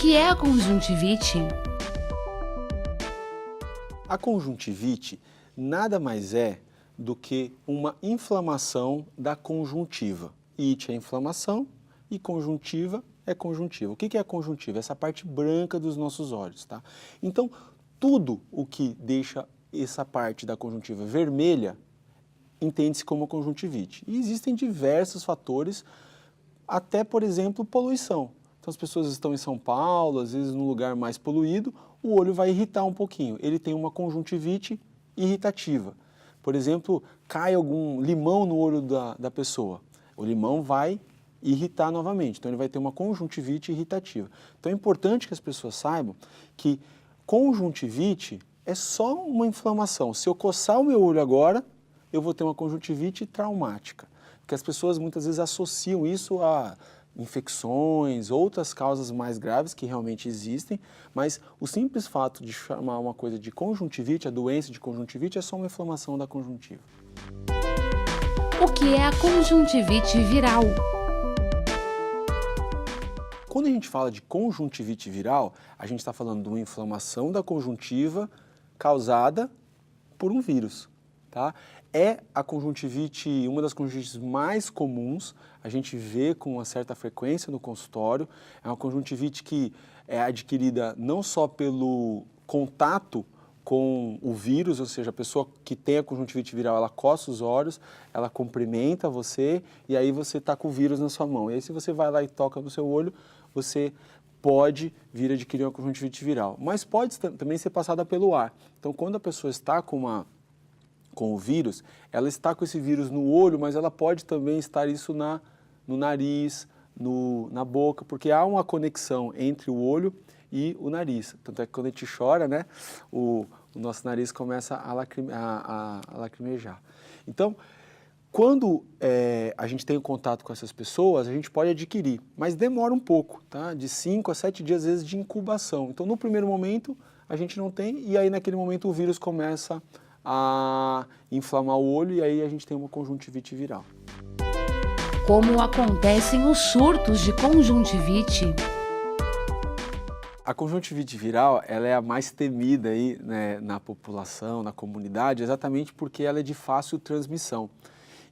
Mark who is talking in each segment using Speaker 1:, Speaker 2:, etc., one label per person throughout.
Speaker 1: que é a conjuntivite?
Speaker 2: A conjuntivite nada mais é do que uma inflamação da conjuntiva. Ite é inflamação e conjuntiva é conjuntiva. O que é a conjuntiva? Essa parte branca dos nossos olhos, tá? Então, tudo o que deixa essa parte da conjuntiva vermelha entende-se como conjuntivite. E existem diversos fatores, até, por exemplo, poluição. Então, as pessoas estão em São Paulo, às vezes num lugar mais poluído, o olho vai irritar um pouquinho. Ele tem uma conjuntivite irritativa. Por exemplo, cai algum limão no olho da pessoa. O limão vai irritar novamente, então ele vai ter uma conjuntivite irritativa. Então é importante que as pessoas saibam que conjuntivite é só uma inflamação. Se eu coçar o meu olho agora, eu vou ter uma conjuntivite traumática. Porque as pessoas muitas vezes associam isso a infecções, outras causas mais graves que realmente existem, mas o simples fato de chamar uma coisa de conjuntivite, a doença de conjuntivite, é só uma inflamação da conjuntiva.
Speaker 1: O que é a conjuntivite viral?
Speaker 2: Quando a gente fala de conjuntivite viral, a gente está falando de uma inflamação da conjuntiva causada por um vírus, tá? É a conjuntivite, uma das conjuntivites mais comuns, a gente vê com uma certa frequência no consultório. É uma conjuntivite que é adquirida não só pelo contato com o vírus, ou seja, a pessoa que tem a conjuntivite viral, ela coça os olhos, ela cumprimenta você e aí você está com o vírus na sua mão. E aí se você vai lá e toca no seu olho, você pode vir a adquirir uma conjuntivite viral. Mas pode também ser passada pelo ar. Então, quando a pessoa está com o vírus, ela está com esse vírus no olho, mas ela pode também estar isso no nariz, na boca, porque há uma conexão entre o olho e o nariz. Tanto é que quando a gente chora, né, o nosso nariz começa a lacrimejar. Então, quando a gente tem contato com essas pessoas, a gente pode adquirir, mas demora um pouco, tá? De 5 a 7 dias, às vezes, de incubação. Então, no primeiro momento, a gente não tem, e aí naquele momento o vírus começa a inflamar o olho e aí a gente tem uma conjuntivite viral.
Speaker 1: Como acontecem os surtos de conjuntivite?
Speaker 2: A conjuntivite viral, ela é a mais temida aí, né, na população, na comunidade, exatamente porque ela é de fácil transmissão.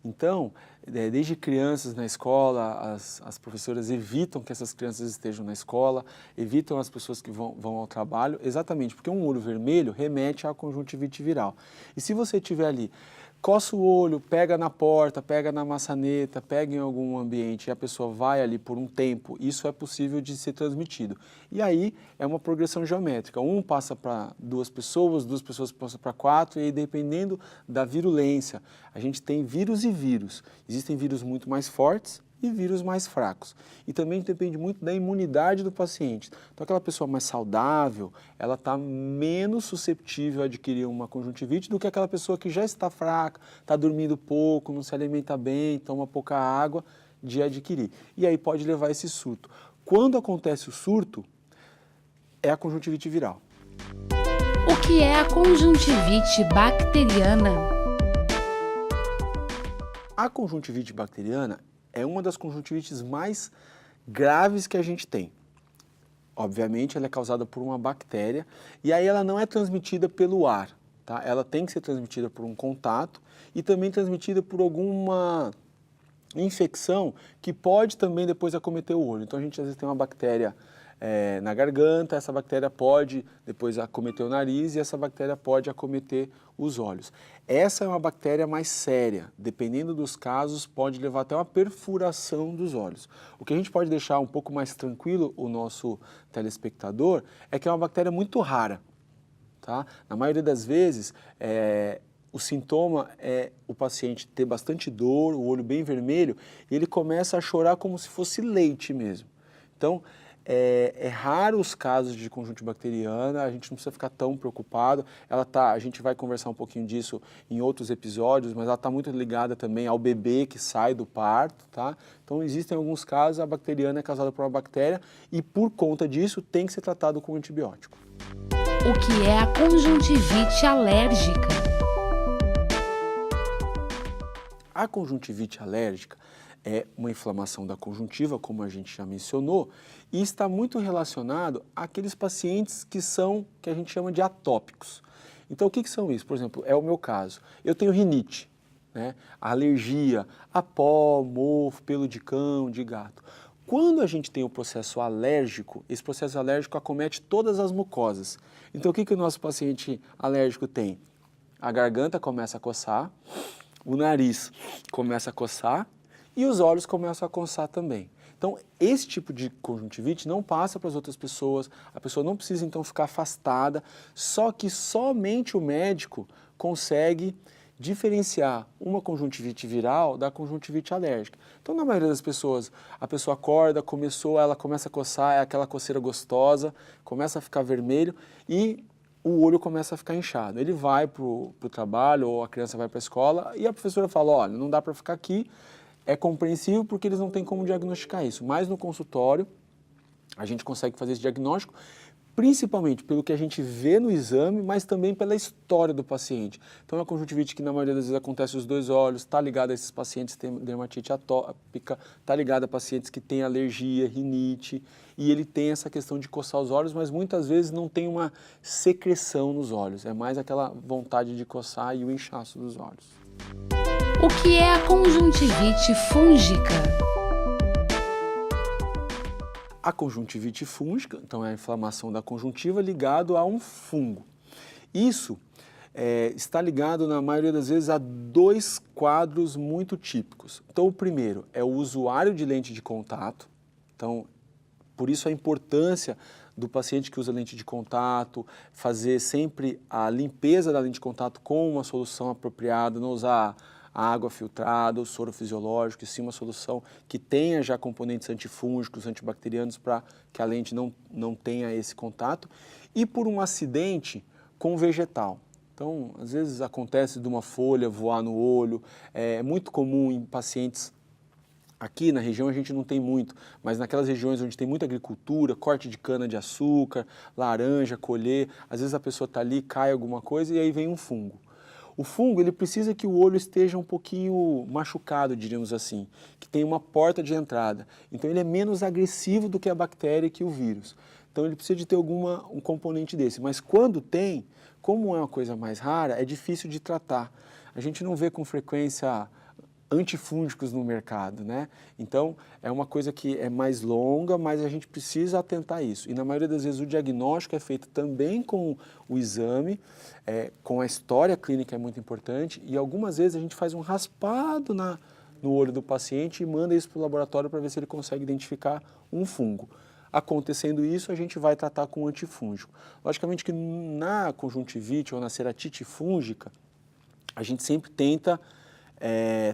Speaker 2: Então, desde crianças na escola, as professoras evitam que essas crianças estejam na escola, evitam as pessoas que vão ao trabalho, exatamente porque um olho vermelho remete à conjuntivite viral. E se você tiver ali, coça o olho, pega na porta, pega na maçaneta, pega em algum ambiente e a pessoa vai ali por um tempo, isso é possível de ser transmitido. E aí é uma progressão geométrica, um passa para duas pessoas passam para 4 e aí dependendo da virulência, a gente tem vírus e vírus. Existem vírus muito mais fortes e vírus mais fracos. E também depende muito da imunidade do paciente. Então, aquela pessoa mais saudável, ela está menos susceptível a adquirir uma conjuntivite do que aquela pessoa que já está fraca, está dormindo pouco, não se alimenta bem, toma pouca água, de adquirir. E aí pode levar esse surto. Quando acontece o surto, é a conjuntivite viral.
Speaker 1: O que é a conjuntivite bacteriana?
Speaker 2: A conjuntivite bacteriana é uma das conjuntivites mais graves que a gente tem. Obviamente, ela é causada por uma bactéria e aí ela não é transmitida pelo ar, tá? Ela tem que ser transmitida por um contato e também transmitida por alguma infecção que pode também depois acometer o olho. Então, a gente às vezes tem uma bactéria na garganta, essa bactéria pode depois acometer o nariz e essa bactéria pode acometer os olhos. Essa é uma bactéria mais séria, dependendo dos casos, pode levar até uma perfuração dos olhos. O que a gente pode deixar um pouco mais tranquilo o nosso telespectador é que é uma bactéria muito rara, tá? Na maioria das vezes, o sintoma é o paciente ter bastante dor, o olho bem vermelho, e ele começa a chorar como se fosse leite mesmo. Então, é raro os casos de conjuntivite bacteriana, a gente não precisa ficar tão preocupado. A gente vai conversar um pouquinho disso em outros episódios, mas ela está muito ligada também ao bebê que sai do parto, tá? Então existem alguns casos, a bacteriana é causada por uma bactéria e por conta disso tem que ser tratado com antibiótico.
Speaker 1: O que é a conjuntivite alérgica?
Speaker 2: A conjuntivite alérgica é uma inflamação da conjuntiva, como a gente já mencionou, e está muito relacionado àqueles pacientes que a gente chama de atópicos. Então, o que são isso? Por exemplo, é o meu caso. Eu tenho rinite, né? Alergia a pó, mofo, pelo de cão, de gato. Quando a gente tem o processo alérgico, esse processo alérgico acomete todas as mucosas. Então, o que o nosso paciente alérgico tem? A garganta começa a coçar, o nariz começa a coçar e os olhos começam a coçar também. Então, esse tipo de conjuntivite não passa para as outras pessoas, a pessoa não precisa então ficar afastada, só que somente o médico consegue diferenciar uma conjuntivite viral da conjuntivite alérgica. Então, na maioria das pessoas, a pessoa acorda, ela começa a coçar, é aquela coceira gostosa, começa a ficar vermelho e o olho começa a ficar inchado. Ele vai para o trabalho ou a criança vai para a escola e a professora fala, olha, não dá para ficar aqui, é compreensível porque eles não têm como diagnosticar isso. Mas no consultório, a gente consegue fazer esse diagnóstico, principalmente pelo que a gente vê no exame, mas também pela história do paciente. Então, é uma conjuntivite que na maioria das vezes acontece nos dois olhos, está ligada a esses pacientes que têm dermatite atópica, está ligada a pacientes que têm alergia, rinite, e ele tem essa questão de coçar os olhos, mas muitas vezes não tem uma secreção nos olhos, é mais aquela vontade de coçar e o inchaço dos olhos.
Speaker 1: O que é a conjuntivite fúngica?
Speaker 2: A conjuntivite fúngica, então é a inflamação da conjuntiva ligado a um fungo. Isso está ligado, na maioria das vezes, a dois quadros muito típicos. Então, o primeiro é o usuário de lente de contato. Então, por isso a importância do paciente que usa lente de contato, fazer sempre a limpeza da lente de contato com uma solução apropriada, não usar a água filtrada, o soro fisiológico, e sim uma solução que tenha já componentes antifúngicos, antibacterianos, para que a lente não tenha esse contato. E por um acidente com vegetal. Então, às vezes acontece de uma folha voar no olho, é muito comum em pacientes. Aqui na região a gente não tem muito, mas naquelas regiões onde tem muita agricultura, corte de cana-de-açúcar, laranja, colher, às vezes a pessoa está ali, cai alguma coisa e aí vem um fungo. O fungo, ele precisa que o olho esteja um pouquinho machucado, diríamos assim, que tenha uma porta de entrada. Então, ele é menos agressivo do que a bactéria e que o vírus. Então, ele precisa de ter um componente desse. Mas quando tem, como é uma coisa mais rara, é difícil de tratar. A gente não vê com frequência antifúngicos no mercado, né? Então, é uma coisa que é mais longa, mas a gente precisa atentar a isso. E na maioria das vezes o diagnóstico é feito também com o exame, com a história clínica é muito importante, e algumas vezes a gente faz um raspado no olho do paciente e manda isso para o laboratório para ver se ele consegue identificar um fungo. Acontecendo isso, a gente vai tratar com um antifúngico. Logicamente que na conjuntivite ou na ceratite fúngica, a gente sempre tenta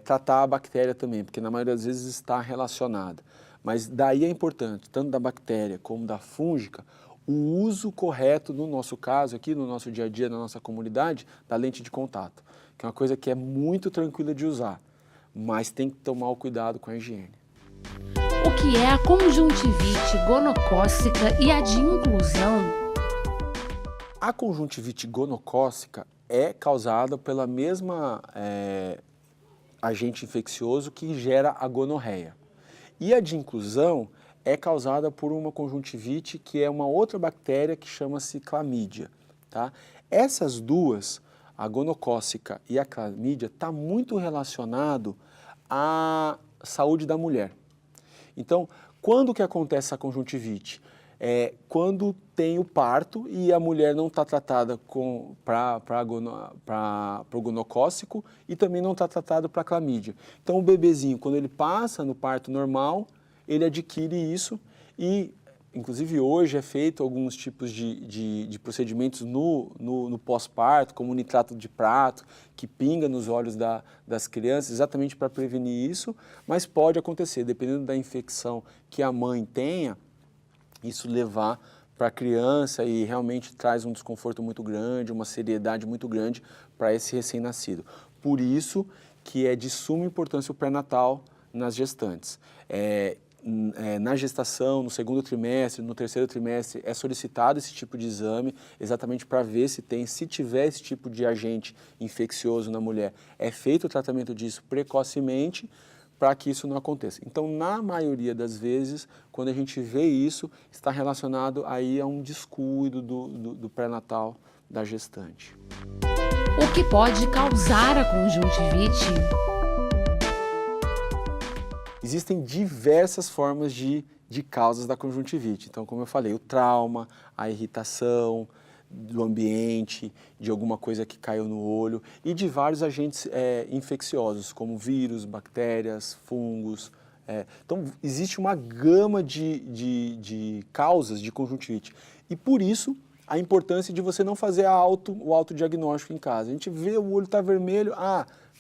Speaker 2: tratar a bactéria também, porque na maioria das vezes está relacionada. Mas daí é importante, tanto da bactéria como da fúngica, o uso correto, no nosso caso aqui, no nosso dia a dia, na nossa comunidade, da lente de contato, que é uma coisa que é muito tranquila de usar, mas tem que tomar o cuidado com a higiene.
Speaker 1: O que é a conjuntivite gonocócica e a de inclusão?
Speaker 2: A conjuntivite gonocócica é causada pela mesma agente infeccioso que gera a gonorreia. E a de inclusão é causada por uma conjuntivite que é uma outra bactéria que chama-se clamídia. Tá? Essas duas, a gonocócica e a clamídia, está muito relacionado à saúde da mulher. Então, quando que acontece essa conjuntivite? Quando tem o parto e a mulher não está tratada para o gonocócico e também não está tratada para a clamídia. Então, o bebezinho, quando ele passa no parto normal, ele adquire isso e, inclusive, hoje é feito alguns tipos de procedimentos no pós-parto, como o nitrato de prato, que pinga nos olhos das crianças, exatamente para prevenir isso, mas pode acontecer, dependendo da infecção que a mãe tenha, isso levar para a criança e realmente traz um desconforto muito grande, uma seriedade muito grande para esse recém-nascido. Por isso que é de suma importância o pré-natal nas gestantes. Na gestação, no segundo trimestre, no terceiro trimestre, é solicitado esse tipo de exame, exatamente para ver se tiver esse tipo de agente infeccioso na mulher, é feito o tratamento disso precocemente, para que isso não aconteça. Então, na maioria das vezes, quando a gente vê isso, está relacionado aí a um descuido do pré-natal da gestante.
Speaker 1: O que pode causar a conjuntivite?
Speaker 2: Existem diversas formas de causas da conjuntivite. Então, como eu falei, o trauma, a irritação do ambiente, de alguma coisa que caiu no olho e de vários agentes infecciosos, como vírus, bactérias, fungos. Então, existe uma gama de causas de conjuntivite. E por isso, a importância de você não fazer o autodiagnóstico em casa. A gente vê o olho está vermelho,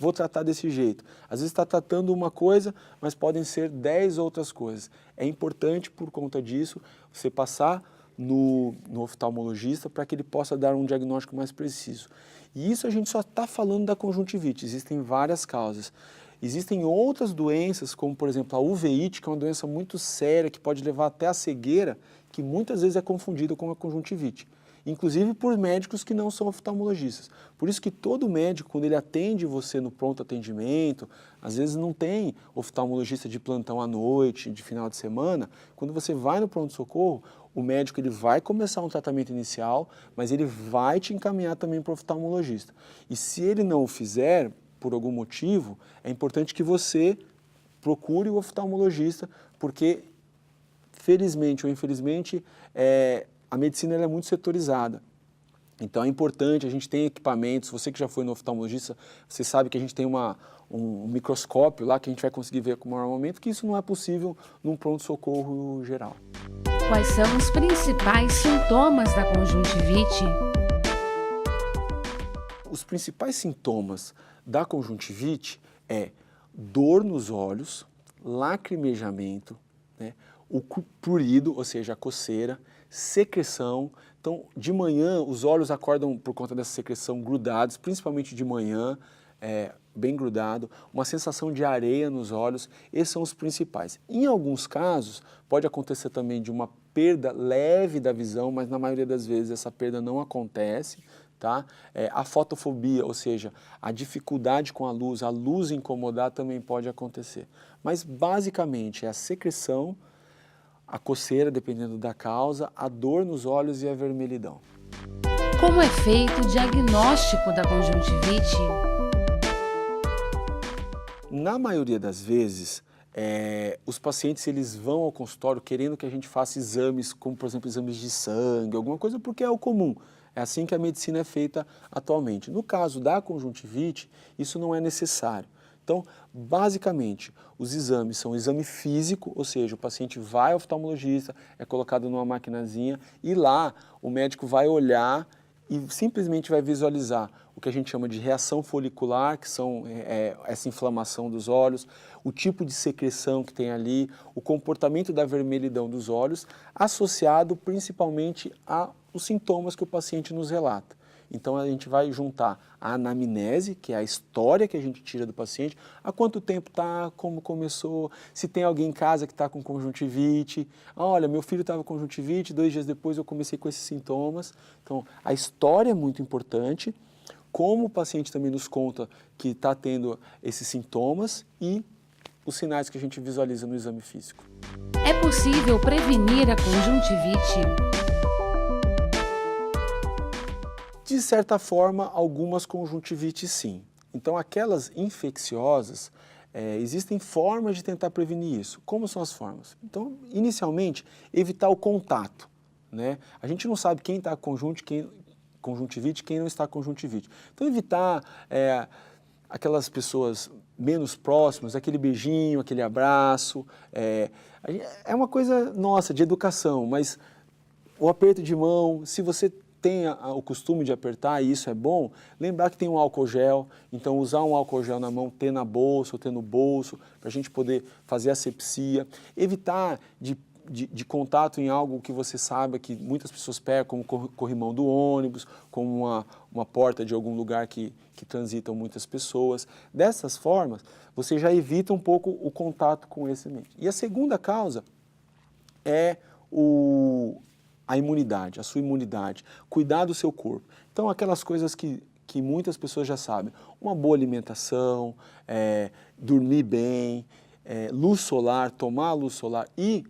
Speaker 2: vou tratar desse jeito. Às vezes está tratando uma coisa, mas podem ser 10 outras coisas. É importante, por conta disso, você passar no oftalmologista para que ele possa dar um diagnóstico mais preciso. E isso a gente só está falando da conjuntivite, existem várias causas. Existem outras doenças, como por exemplo a uveíte, que é uma doença muito séria, que pode levar até a cegueira, que muitas vezes é confundida com a conjuntivite. Inclusive por médicos que não são oftalmologistas. Por isso que todo médico, quando ele atende você no pronto atendimento, às vezes não tem oftalmologista de plantão à noite, de final de semana, quando você vai no pronto-socorro, o médico ele vai começar um tratamento inicial, mas ele vai te encaminhar também para o oftalmologista. E se ele não o fizer, por algum motivo, é importante que você procure o oftalmologista, porque felizmente ou infelizmente, a medicina ela é muito setorizada. Então é importante, a gente tem equipamentos, você que já foi no oftalmologista, você sabe que a gente tem um microscópio lá que a gente vai conseguir ver com o maior momento, que isso não é possível num pronto-socorro geral.
Speaker 1: Quais são os principais sintomas da conjuntivite?
Speaker 2: Os principais sintomas da conjuntivite é dor nos olhos, lacrimejamento, né, o prurido, ou seja, a coceira, secreção. Então, de manhã, os olhos acordam por conta dessa secreção grudados, principalmente de manhã, bem grudado, uma sensação de areia nos olhos, esses são os principais. Em alguns casos, pode acontecer também de uma perda leve da visão, mas na maioria das vezes essa perda não acontece. Tá? A fotofobia, ou seja, a dificuldade com a luz incomodar também pode acontecer. Mas basicamente é a secreção, a coceira, dependendo da causa, a dor nos olhos e a vermelhidão.
Speaker 1: Como é feito o diagnóstico da conjuntivite?
Speaker 2: Na maioria das vezes, os pacientes eles vão ao consultório querendo que a gente faça exames, como por exemplo exames de sangue, alguma coisa, porque é o comum. É assim que a medicina é feita atualmente. No caso da conjuntivite, isso não é necessário. Então, basicamente, os exames são o exame físico, ou seja, o paciente vai ao oftalmologista, é colocado numa maquinazinha e lá o médico vai olhar e simplesmente vai visualizar o que a gente chama de reação folicular, que são essa inflamação dos olhos, o tipo de secreção que tem ali, o comportamento da vermelhidão dos olhos, associado principalmente aos sintomas que o paciente nos relata. Então a gente vai juntar a anamnese, que é a história que a gente tira do paciente, há quanto tempo está, como começou, se tem alguém em casa que está com conjuntivite, olha, meu filho estava com conjuntivite, 2 dias depois eu comecei com esses sintomas. Então a história é muito importante, como o paciente também nos conta que está tendo esses sintomas e os sinais que a gente visualiza no exame físico.
Speaker 1: É possível prevenir a conjuntivite?
Speaker 2: De certa forma, algumas conjuntivites sim. Então, aquelas infecciosas, existem formas de tentar prevenir isso. Como são as formas? Então, inicialmente, evitar o contato, né? A gente não sabe quem está com conjuntivite, quem não está com conjuntivite. Então, evitar aquelas pessoas menos próximas, aquele beijinho, aquele abraço. É uma coisa nossa, de educação, mas o aperto de mão, se você tem o costume de apertar, e isso é bom, lembrar que tem um álcool gel, então usar um álcool gel na mão, ter na bolsa ou ter no bolso, para a gente poder fazer asepsia, evitar de contato em algo que você saiba que muitas pessoas pegam, como corrimão do ônibus, como uma porta de algum lugar que transitam muitas pessoas. Dessas formas, você já evita um pouco o contato com esse ambiente. E a segunda causa é a imunidade, a sua imunidade, cuidar do seu corpo. Então, aquelas coisas que muitas pessoas já sabem, uma boa alimentação, dormir bem, luz solar, tomar a luz solar e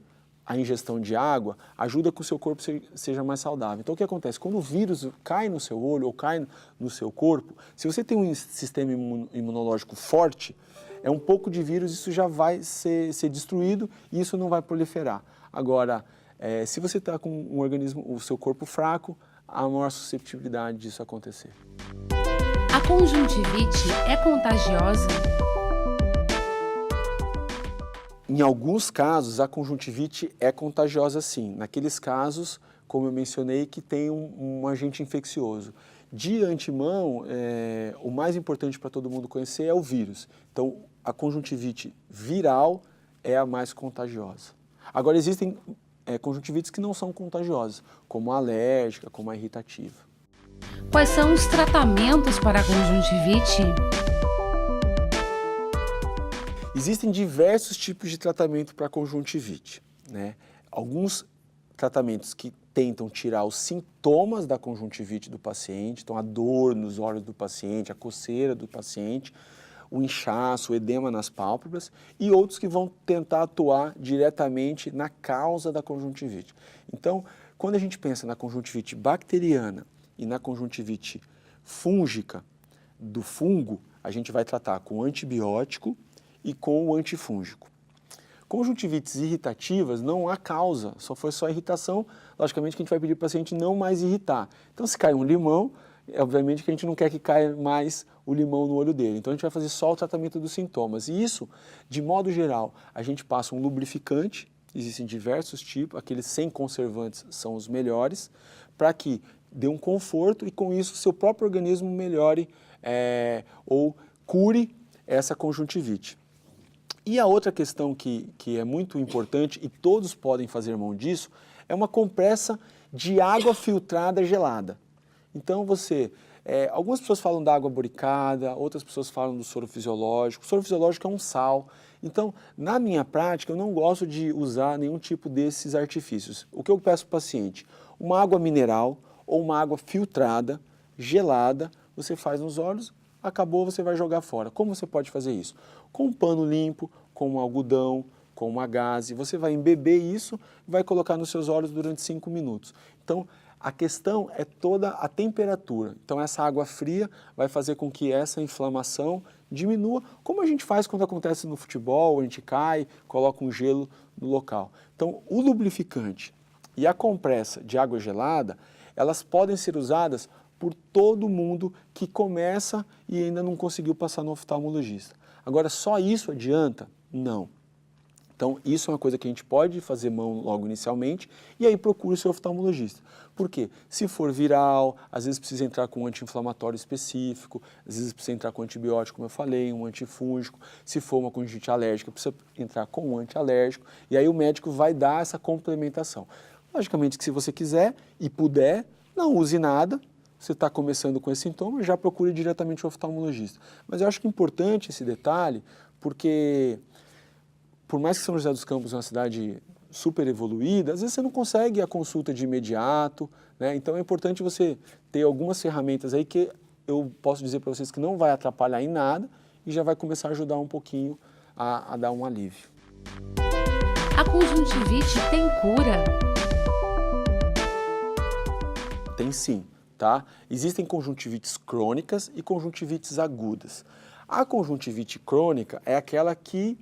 Speaker 2: a ingestão de água ajuda que o seu corpo seja mais saudável. Então, o que acontece? Quando o vírus cai no seu olho ou cai no seu corpo, se você tem um sistema imunológico forte, um pouco de vírus, isso já vai ser destruído e isso não vai proliferar. Agora, se você está com um organismo, o seu corpo fraco, há maior susceptibilidade disso acontecer.
Speaker 1: A conjuntivite é contagiosa?
Speaker 2: Em alguns casos, a conjuntivite é contagiosa sim. Naqueles casos, como eu mencionei, que tem um agente infeccioso. De antemão, o mais importante para todo mundo conhecer é o vírus. Então, a conjuntivite viral é a mais contagiosa. Agora, existem conjuntivites que não são contagiosas, como a alérgica, como a irritativa.
Speaker 1: Quais são os tratamentos para a conjuntivite?
Speaker 2: Existem diversos tipos de tratamento para conjuntivite, né? Alguns tratamentos que tentam tirar os sintomas da conjuntivite do paciente, então a dor nos olhos do paciente, a coceira do paciente, o inchaço, o edema nas pálpebras, e outros que vão tentar atuar diretamente na causa da conjuntivite. Então, quando a gente pensa na conjuntivite bacteriana e na conjuntivite fúngica do fungo, a gente vai tratar com antibiótico e com o antifúngico. Conjuntivites irritativas não há causa, só irritação, logicamente que a gente vai pedir para o paciente não mais irritar. Então, se cai um limão, obviamente que a gente não quer que caia mais o limão no olho dele. Então, a gente vai fazer só o tratamento dos sintomas. E isso, de modo geral, a gente passa um lubrificante, existem diversos tipos, aqueles sem conservantes são os melhores, para que dê um conforto e com isso o seu próprio organismo melhore ou cure essa conjuntivite. E a outra questão que é muito importante e todos podem fazer mão disso é uma compressa de água filtrada gelada. Então algumas pessoas falam da água boricada, outras pessoas falam do soro fisiológico. O soro fisiológico é um sal. Então, na minha prática, eu não gosto de usar nenhum tipo desses artifícios. O que eu peço para o paciente? Uma água mineral ou uma água filtrada, gelada, você faz nos olhos, acabou, você vai jogar fora. Como você pode fazer isso? Com um pano limpo, com um algodão, com uma gaze, você vai embeber isso e vai colocar nos seus olhos durante 5 minutos. Então, a questão é toda a temperatura. Então, essa água fria vai fazer com que essa inflamação diminua, como a gente faz quando acontece no futebol, a gente cai, coloca um gelo no local. Então, o lubrificante e a compressa de água gelada, elas podem ser usadas por todo mundo que começa e ainda não conseguiu passar no oftalmologista. Agora, só isso adianta? Não. Então, isso é uma coisa que a gente pode fazer mão logo inicialmente e aí procure o seu oftalmologista. Por quê? Se for viral, às vezes precisa entrar com um anti-inflamatório específico, às vezes precisa entrar com antibiótico, como eu falei, um antifúngico. Se for uma conjuntivite alérgica, precisa entrar com um antialérgico e aí o médico vai dar essa complementação. Logicamente que se você quiser e puder, não use nada. Você está começando com esse sintoma, já procure diretamente o oftalmologista. Mas eu acho que é importante esse detalhe, porque por mais que São José dos Campos é uma cidade super evoluída, às vezes você não consegue a consulta de imediato, né? Então é importante você ter algumas ferramentas aí que eu posso dizer para vocês que não vai atrapalhar em nada e já vai começar a ajudar um pouquinho a dar um alívio.
Speaker 1: A conjuntivite tem cura?
Speaker 2: Tem sim. Tá? Existem conjuntivites crônicas e conjuntivites agudas. A conjuntivite crônica é aquela que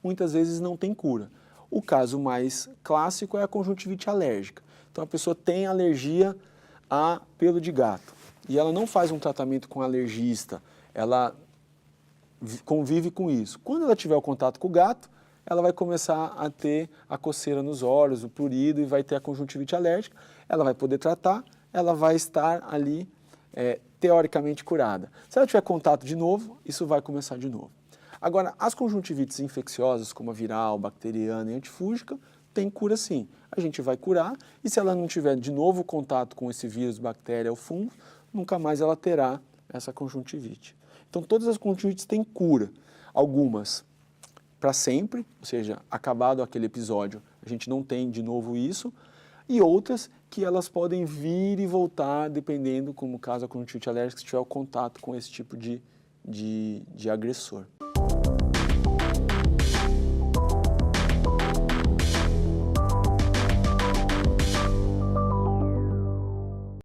Speaker 2: muitas vezes não tem cura. O caso mais clássico é a conjuntivite alérgica. Então a pessoa tem alergia a pelo de gato e ela não faz um tratamento com alergista, ela convive com isso. Quando ela tiver o contato com o gato, ela vai começar a ter a coceira nos olhos, o prurido e vai ter a conjuntivite alérgica, ela vai poder tratar, ela vai estar ali teoricamente curada. Se ela tiver contato de novo, isso vai começar de novo. Agora, as conjuntivites infecciosas, como a viral, bacteriana e antifúngica, tem cura sim. A gente vai curar e se ela não tiver de novo contato com esse vírus, bactéria ou fungo, nunca mais ela terá essa conjuntivite. Então, todas as conjuntivites têm cura. Algumas para sempre, ou seja, acabado aquele episódio, a gente não tem de novo isso, e outras que elas podem vir e voltar, dependendo, como caso a conjuntivite alérgica, se tiver o contato com esse tipo de agressor.